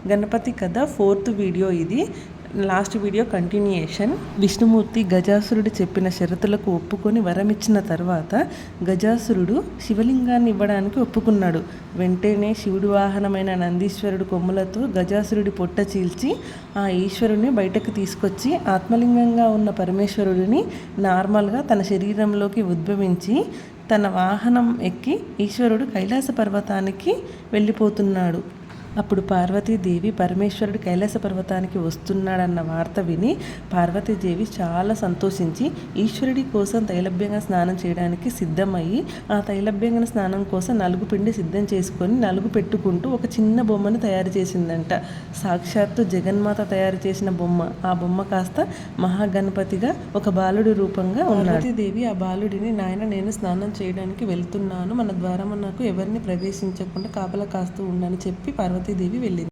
గణపతి కథ 4th video ఇది. Last video continuation. Vishnumurthy గజాసురుడు చెప్పిన షరతులకు ఒప్పుకొని వరమిచ్చిన తర్వాత గజాసురుడు శివలింగాన్ని ఇవ్వడానికి ఒప్పుకున్నాడు. వెంటనే శివుడి వాహనమైన నందీశ్వరుడు కొమ్ములతో గజాసురుడి పొట్ట చీల్చి ఆ ఈశ్వరుని బయటకు తీసుకొచ్చి ఆత్మలింగంగా ఉన్న పరమేశ్వరుడిని నార్మల్గా తన శరీరంలోకి ఉద్భవించి తన వాహనం ఎక్కి ఈశ్వరుడు కైలాస పర్వతానికి వెళ్ళిపోతున్నాడు. అప్పుడు పార్వతీదేవి పరమేశ్వరుడు కైలాస పర్వతానికి వస్తున్నాడన్న వార్త విని పార్వతీదేవి చాలా సంతోషించి ఈశ్వరుడి కోసం తైలభ్యంగా స్నానం చేయడానికి సిద్ధమయ్యి ఆ తైలభ్యంగా స్నానం కోసం నలుగు పిండి సిద్ధం చేసుకొని నలుగు పెట్టుకుంటూ ఒక చిన్న బొమ్మను తయారు చేసిందంట. సాక్షాత్తు జగన్మాత తయారు చేసిన బొమ్మ. ఆ బొమ్మ కాస్త మహాగణపతిగా ఒక బాలుడి రూపంగా ఉన్నాడు. పార్వతీదేవి ఆ బాలుడిని, నాయన నేను స్నానం చేయడానికి వెళ్తున్నాను, మన ద్వారమునకు ఎవరిని ప్రవేశించకుండా కాపలా కాస్తూ ఉండని చెప్పి పార్వతీదేవి వెళ్ళింది.